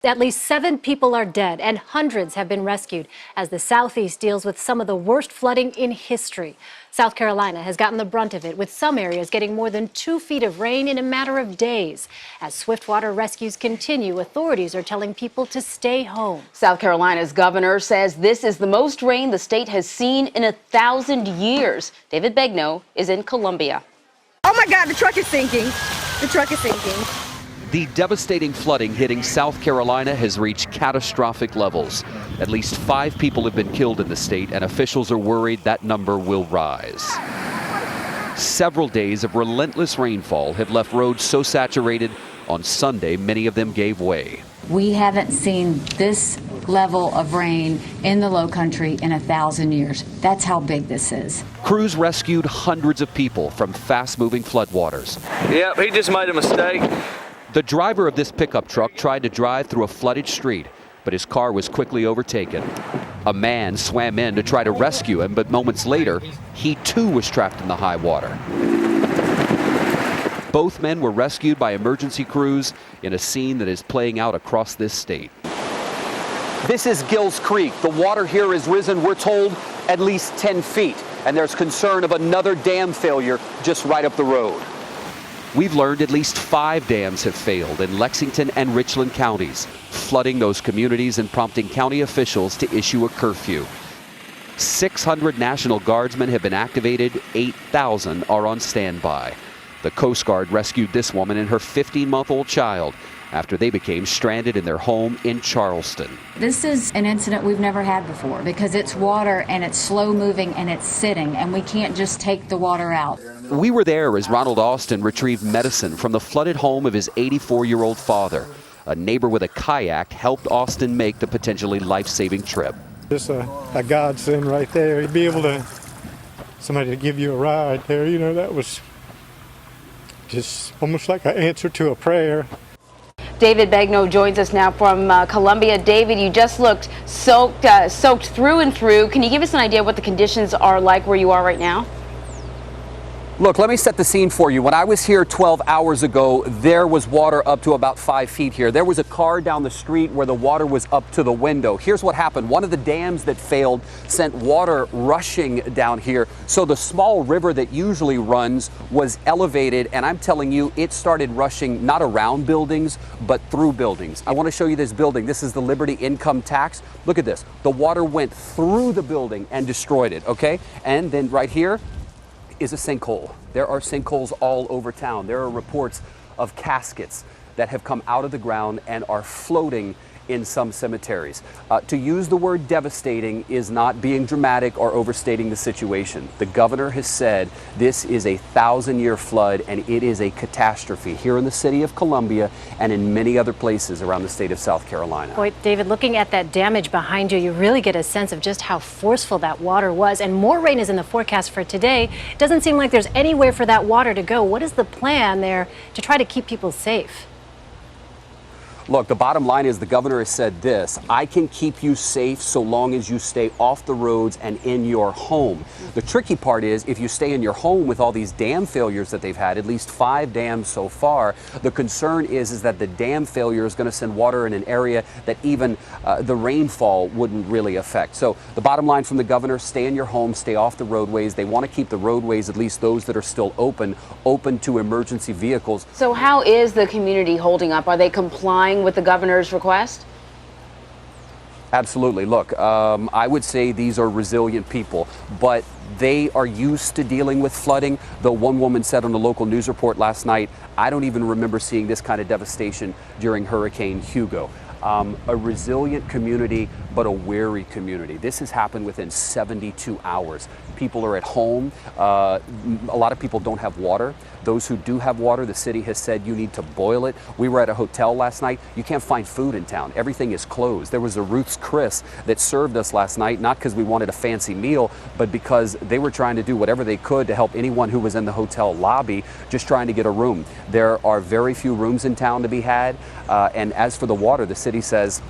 At least 7 people are dead and hundreds have been rescued as the Southeast deals with some of the worst flooding in history. South Carolina has gotten the brunt of it, with some areas getting more than 2 feet of rain in a matter of days. As swiftwater rescues continue, authorities are telling people to stay home. South Carolina's governor says this is the most rain the state has seen in 1,000 years. David Begnaud is in Columbia. Oh my God, the truck is sinking. The truck is sinking. The devastating flooding hitting South Carolina has reached catastrophic levels. At least 5 people have been killed in the state, and officials are worried that number will rise. Several days of relentless rainfall have left roads so saturated, on Sunday, many of them gave way. We haven't seen this level of rain in the Low Country in 1,000 years. That's how big this is. Crews rescued hundreds of people from fast-moving floodwaters. Yep, he just made a mistake. The driver of this pickup truck tried to drive through a flooded street, but his car was quickly overtaken. A man swam in to try to rescue him, but moments later, he too was trapped in the high water. Both men were rescued by emergency crews in a scene that is playing out across this state. This is Gills Creek. The water here has risen, we're told, at least 10 feet, and there's concern of another dam failure just right up the road. We've learned at least 5 dams have failed in Lexington and Richland counties, flooding those communities and prompting county officials to issue a curfew. 600 National Guardsmen have been activated, 8,000 are on standby. The Coast Guard rescued this woman and her 15-month-old child after they became stranded in their home in Charleston. This is an incident we've never had before because it's water and it's slow moving and it's sitting, and we can't just take the water out. We were there as Ronald Austin retrieved medicine from the flooded home of his 84-year-old father. A neighbor with a kayak helped Austin make the potentially life-saving trip. Just a godsend right there. You'd be able to, somebody to give you a ride there, you know, that was just almost like an answer to a prayer. David Begnaud joins us now from Columbia. David, you just looked soaked through and through. Can you give us an idea what the conditions are like where you are right now? Look, let me set the scene for you. When I was here 12 hours ago, there was water up to about 5 feet here. There was a car down the street where the water was up to the window. Here's what happened. One of the dams that failed sent water rushing down here. So the small river that usually runs was elevated, and I'm telling you, it started rushing not around buildings, but through buildings. I want to show you this building. This is the Liberty Income Tax. Look at this. The water went through the building and destroyed it, okay? And then right here is a sinkhole. There are sinkholes all over town. There are reports of caskets that have come out of the ground and are floating in some cemeteries. To use the word devastating is not being dramatic or overstating the situation. The governor has said this is a 1,000-year flood and it is a catastrophe here in the city of Columbia and in many other places around the state of South Carolina. Boy, David, looking at that damage behind you, you really get a sense of just how forceful that water was. And more rain is in the forecast for today. It doesn't seem like there's anywhere for that water to go. What is the plan there to try to keep people safe? Look, the bottom line is the governor has said this: I can keep you safe so long as you stay off the roads and in your home. The tricky part is if you stay in your home with all these dam failures that they've had, at least 5 dams so far, the concern is that the dam failure is going to send water in an area that even the rainfall wouldn't really affect. So the bottom line from the governor, stay in your home, stay off the roadways. They want to keep the roadways, at least those that are still open to emergency vehicles. So how is the community holding up? Are they complying with the governor's request? Absolutely. Look, I would say these are resilient people, but they are used to dealing with flooding. Though one woman said on the local news report last night, I don't even remember seeing this kind of devastation during Hurricane Hugo. A resilient community, but a wary community. This has happened within 72 hours. People are at home. A lot of people don't have water. Those who do have water, the city has said you need to boil it. We were at a hotel last night. You can't find food in town. Everything is closed. There was a Ruth's Chris that served us last night, not because we wanted a fancy meal, but because they were trying to do whatever they could to help anyone who was in the hotel lobby just trying to get a room. There are very few rooms in town to be had. And as for the water, the city says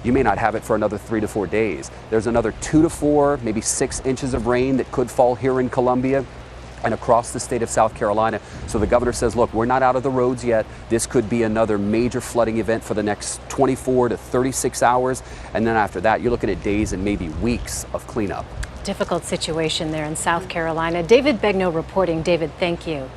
you may not have it for another 3 to 4 days. There's another 2 to 4, maybe 6 inches of rain that could fall here in Columbia. and across the state of South Carolina. So the governor says, look, we're not out of the roads yet. This could be another major flooding event for the next 24 to 36 hours. And then after that, you're looking at days and maybe weeks of cleanup. Difficult situation there in South Carolina. David Begnaud reporting. David, thank you.